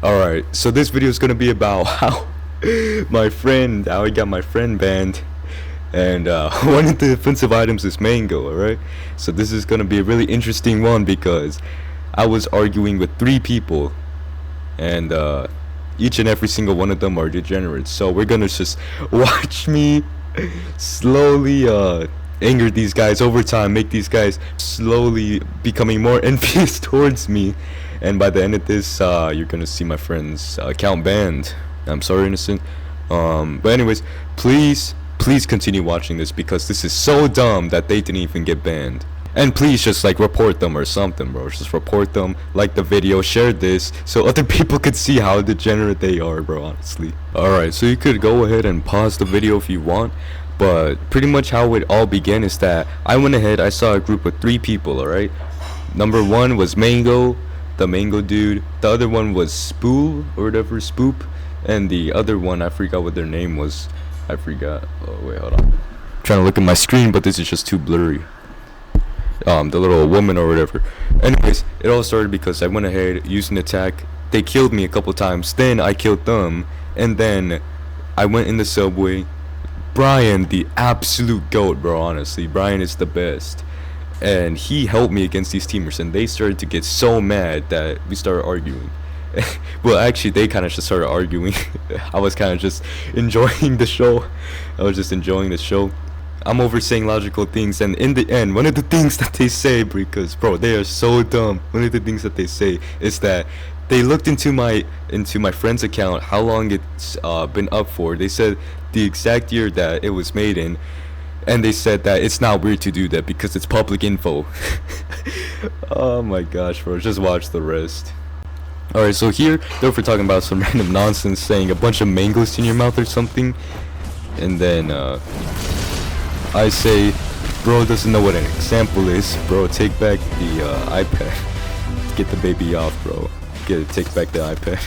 Alright, so this video is gonna be about how how I got my friend banned, and one of the offensive items is mango. Alright, so this is gonna be a really interesting one because I was arguing with 3 people, and each and every single one of them are degenerates. So we're gonna just watch me slowly anger these guys over time, make these guys slowly becoming more envious towards me, and by the end of this you're gonna see my friend's account banned. I'm sorry, innocent. But anyways, please continue watching this because this is so dumb that they didn't even get banned. And please just like report them or something, bro. Just report them, like the video, share this so other people could see how degenerate they are, bro, honestly. Alright, so you could go ahead and pause the video if you want, but pretty much how it all began is that I went ahead, I saw a group of 3 people, alright? Number 1 was Mango, the Mango dude. The other one was Spool or whatever, Spoop. And the other one, I forgot what their name was. I forgot. Oh wait, hold on. I'm trying to look at my screen, but this is just too blurry. The little woman or whatever. Anyways, it all started because I went ahead, used an attack. They killed me a couple times. Then I killed them, and then I went in the subway. Brian, the absolute goat, bro. Honestly, Brian is the best, and he helped me against these teamers. And they started to get so mad that we started arguing. Well, actually, they kind of just started arguing. I was kind of just enjoying the show. I'm over saying logical things, and in the end, one of the things that they say, because bro, they are so dumb. One of the things that they say is that they looked into my friend's account, how long it's been up for. They said the exact year that it was made in, and they said that it's not weird to do that because it's public info. Oh my gosh, bro, just watch the rest. Alright, so here they're talking about some random nonsense, saying a bunch of mangoes in your mouth or something, and then I say, bro doesn't know what an example is. Bro, take back the iPad. Get the baby off, bro. Take back the iPad.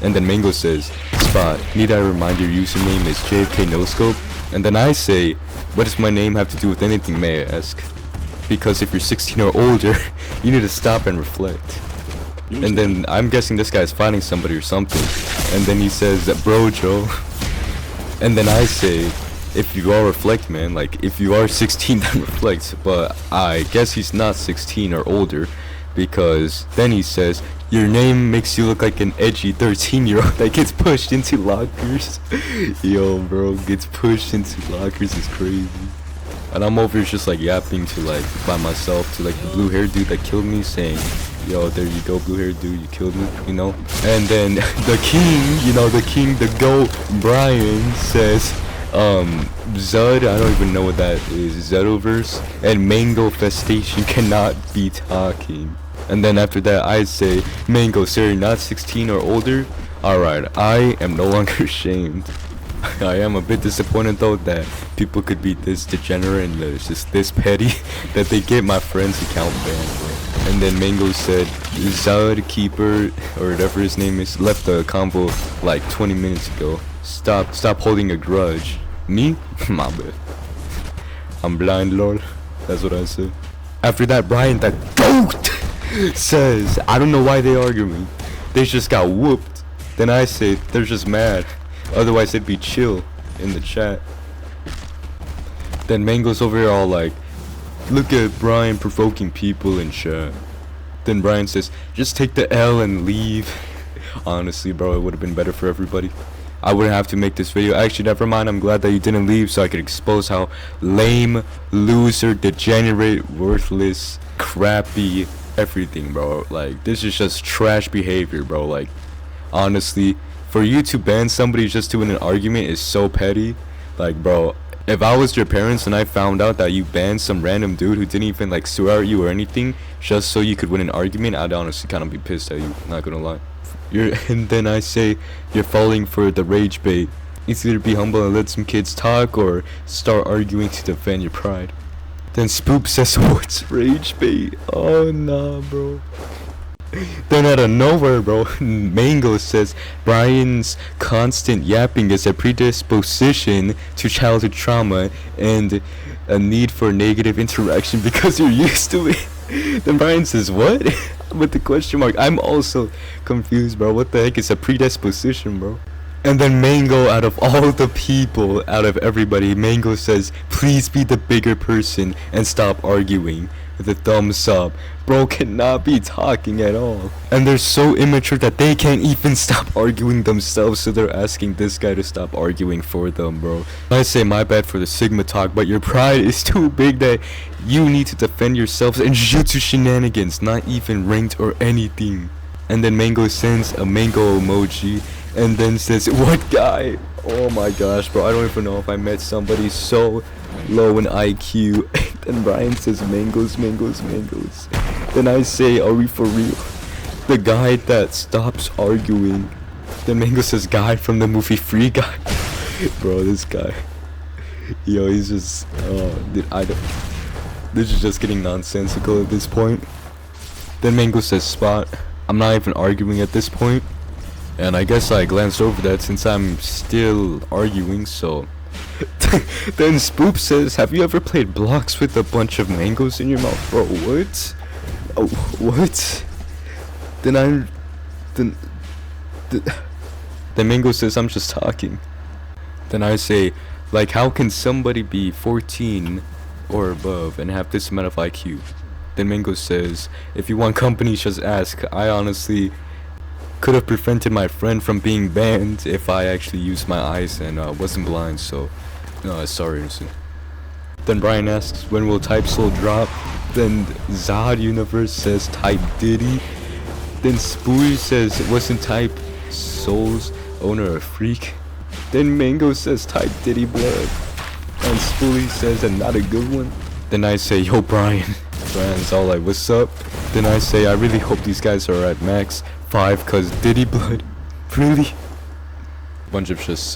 And then Mango says, Spot, need I remind your username is JFK NoScope? And then I say, what does my name have to do with anything, may I ask? Because if you're 16 or older, you need to stop and reflect. And then I'm guessing this guy's fighting somebody or something. And then he says, bro, Joe. And then I say, if you all reflect, man, like if you are 16 then reflect. But I guess he's not 16 or older, because then he says your name makes you look like an edgy 13-year-old that gets pushed into lockers. Yo, bro, gets pushed into lockers is crazy. And I'm over here just like yapping to like by myself to like the blue haired dude that killed me, saying, yo, there you go, blue haired dude, you killed me, you know. And then the king, the goat, Brian, says Zud, I don't even know what that is, Zudoverse, and Mango Festation cannot be talking. And then after that I say, Mango, sir, not 16 or older? Alright, I am no longer ashamed. I am a bit disappointed though that people could be this degenerate and it's just this petty that they get my friend's account banned, bro. And then Mango said, Zud Keeper, or whatever his name is, left the convo like 20 minutes ago. Stop holding a grudge. Me? My bad. I'm blind, lol. That's what I said. After that, Brian, that goat, says, I don't know why they arguing. They just got whooped. Then I say, they're just mad. Otherwise, they'd be chill in the chat. Then Mango's over here all like, look at Brian provoking people in chat. Then Brian says, just take the L and leave. Honestly, bro, it would have been better for everybody. I wouldn't have to make this video. Actually, never mind. I'm glad that you didn't leave so I could expose how lame, loser, degenerate, worthless, crappy, everything, bro. Like, this is just trash behavior, bro. Like, honestly, for you to ban somebody just to win an argument is so petty. Like, bro, if I was your parents and I found out that you banned some random dude who didn't even like swear at you or anything just so you could win an argument, I'd honestly kind of be pissed at you, not gonna lie. And then I say, you're falling for the rage bait. It's either be humble and let some kids talk or start arguing to defend your pride. Then Spoop says, what's rage bait? Oh nah, bro. Then out of nowhere, bro, Mango says Brian's constant yapping is a predisposition to childhood trauma and a need for negative interaction because you're used to it. Then Brian says, what? with the question mark. I'm also confused, bro. What the heck is a predisposition, bro? And then Mango, out of all the people, out of everybody, Mango says, please be the bigger person and stop arguing. The thumbs up. Bro cannot be talking at all. And they're so immature that they can't even stop arguing themselves, so they're asking this guy to stop arguing for them, bro. I say my bad for the Sigma talk, but your pride is too big that you need to defend yourselves in Jujutsu shenanigans, not even ranked or anything. And then Mango sends a mango emoji and then says, what guy? Oh my gosh, bro, I don't even know if I met somebody so low in IQ. Then Brian says mangoes. Then I say, are we for real? The guy that stops arguing. Then Mango says, guy from the movie Free Guy. Bro, this guy, yo, he's just, this is just getting nonsensical at this point. Then Mango says spot. I'm not even arguing at this point, and I guess I glanced over that since I'm still arguing, so. Then Spoop says, have you ever played blocks with a bunch of mangoes in your mouth? Bro, what? Oh, what? Then Mango says, I'm just talking. Then I say, like, how can somebody be 14 or above and have this amount of IQ? Then Mango says, if you want company, just ask. I honestly could have prevented my friend from being banned if I actually used my eyes and wasn't blind, so sorry, innocent. Then Brian asks, when will Type Soul drop? Then Zod Universe says Type Diddy. Then Spooey says, wasn't Type Soul's owner a freak? Then Mango says Type Diddy blood. And Spooey says, and not a good one. Then I say, yo Brian. Brian's all like, what's up? Then I say, I really hope these guys are at max 5 cause Diddy blood. Really? Bunch of just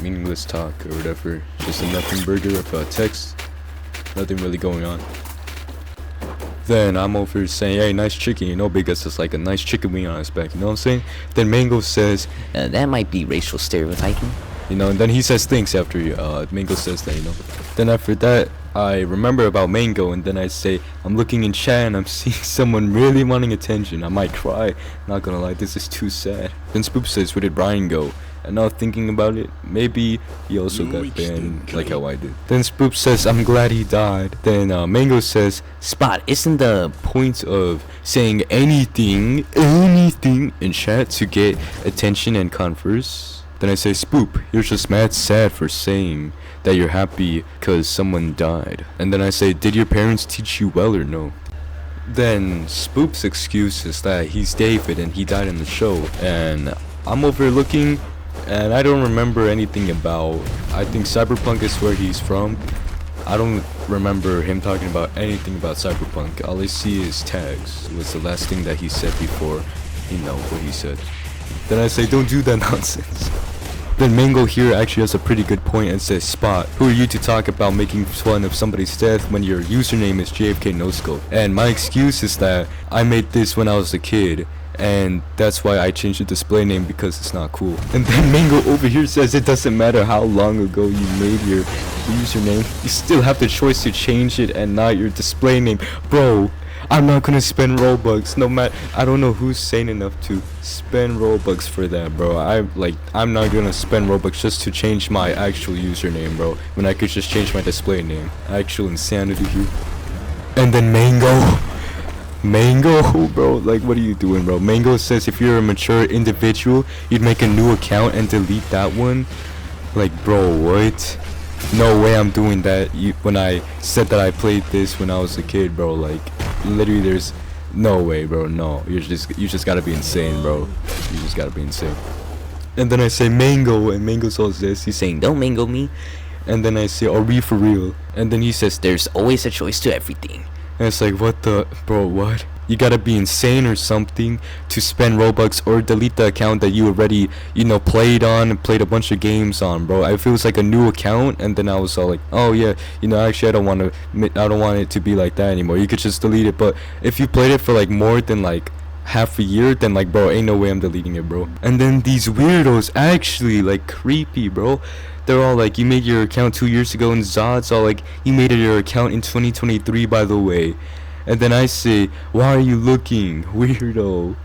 meaningless talk or whatever. Just a nothing burger of text. Nothing really going on. Then I'm over saying, hey, nice chicken, you know, because it's like a nice chicken wing on his back, you know what I'm saying? Then Mango says, that might be racial stereotyping. You know, and then he says thanks after Mango says that, you know. Then after that, I remember about Mango, and then I say, I'm looking in chat and I'm seeing someone really wanting attention. I might cry, not gonna lie, this is too sad. Then Spoop says, where did Brian go? And now thinking about it, maybe he also got banned like how I did. Then Spoop says, I'm glad he died. Then Mango says, Spot, isn't the point of saying anything in chat to get attention and converse? Then I say, Spoop, you're just mad sad for saying that you're happy cause someone died. And then I say, did your parents teach you well or no? Then Spoop's excuse is that he's David and he died in the show, and I'm overlooking and I don't remember anything about, I think Cyberpunk is where he's from. I don't remember him talking about anything about Cyberpunk. All I see is tags was the last thing that he said before, you know, what he said. Then I say, don't do that nonsense. Then Mango here actually has a pretty good point and says, Spot, who are you to talk about making fun of somebody's death when your username is JFK NoScope? And my excuse is that I made this when I was a kid, and that's why I changed the display name because it's not cool. And then Mango over here says it doesn't matter how long ago you made your username, you still have the choice to change it and not your display name. Bro, I'm not gonna spend Robux, no matter, I don't know who's sane enough to spend Robux for that, bro. I'm not gonna spend Robux just to change my actual username, bro, when I could just change my display name. Actual insanity here. And then Mango, bro, like, what are you doing, bro? Mango says if you're a mature individual, you'd make a new account and delete that one. Like, bro, what? No way I'm doing that. When I said that I played this when I was a kid, bro, like, literally there's no way, bro. No, you just gotta be insane, bro. You just gotta be insane. And then I say Mango, and Mango says this. He's saying, don't Mango me. And then I say, are we for real? And then he says, there's always a choice to everything. And it's like, what the, bro, what? You gotta be insane or something to spend Robux or delete the account that you already, you know, played on and played a bunch of games on, bro. If it was like a new account, and then I was all like, oh yeah, you know, actually I don't want it to be like that anymore. You could just delete it. But if you played it for like more than like half a year, then like, bro, ain't no way I'm deleting it, bro. And then these weirdos actually like creepy, bro. They're all like, you made your account 2 years ago, and Zod's all like, you made your account in 2023, by the way. And then I say, why are you looking, weirdo?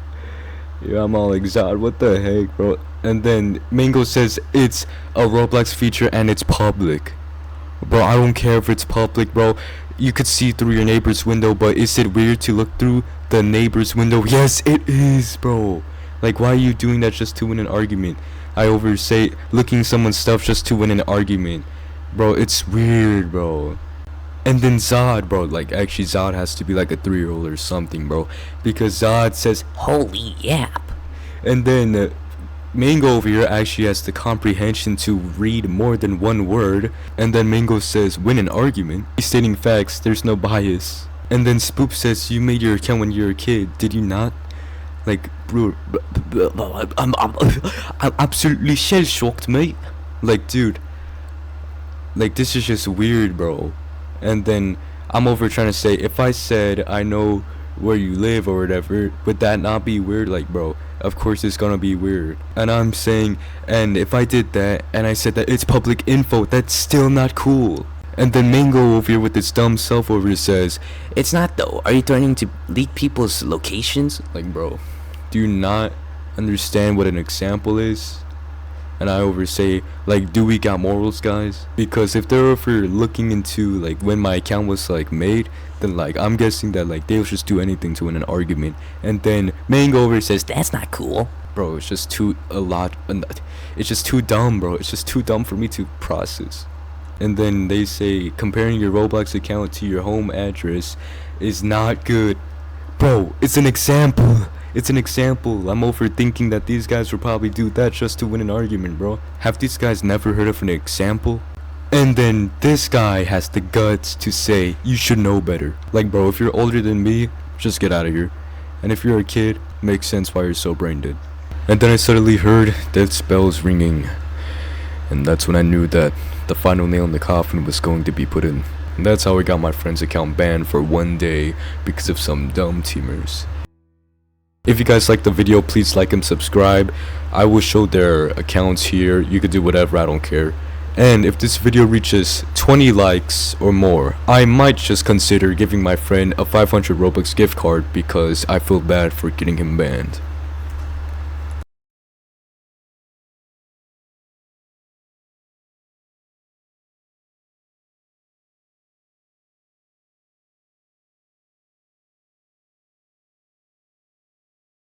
Yeah, I'm all excited. What the heck, bro? And then Mango says it's a Roblox feature and it's public. Bro, I don't care if it's public, bro. You could see through your neighbor's window, but is it weird to look through the neighbor's window? Yes, it is, bro. Like, why are you doing that just to win an argument? I oversay looking someone's stuff just to win an argument. Bro, it's weird, bro. And then Zod, bro, like, actually Zod has to be like a 3-year-old or something, bro, because Zod says, Holy yap. and then Mango over here actually has the comprehension to read more than one word, and then Mango says, win an argument. He's stating facts, there's no bias. And then Spoop says, you made your account when you were a kid, did you not? Like, bro, I'm absolutely shell-shocked, mate. Like, dude, like, this is just weird, bro. And then I'm over trying to say, if I said I know where you live or whatever, would that not be weird? Like, bro, of course it's gonna be weird. And I'm saying, and if I did that and I said that it's public info, that's still not cool. And then Mango over here with his dumb self over here says, It's not though. Are you threatening to leak people's locations? like, bro, do you not understand what an example is? And I oversay, like, do we got morals, guys? Because if they're ever looking into, like, when my account was, like, made, then, like, I'm guessing that, like, they'll just do anything to win an argument. And then Mango over says, That's not cool. bro, it's just it's just too dumb, bro. It's just too dumb for me to process. And then they say, comparing your Roblox account to your home address is not good. Bro, it's an example. It's an example. I'm overthinking that these guys will probably do that just to win an argument, bro. Have these guys never heard of an example? And then this guy has the guts to say, you should know better. Like, bro, if you're older than me, just get out of here. And if you're a kid, makes sense why you're so brain dead. And then I suddenly heard death's bells ringing. And that's when I knew that the final nail in the coffin was going to be put in. And that's how I got my friend's account banned for one day because of some dumb teamers. If you guys like the video, please like and subscribe. I will show their accounts here. You could do whatever, I don't care. And if this video reaches 20 likes or more, I might just consider giving my friend a 500 Robux gift card because I feel bad for getting him banned.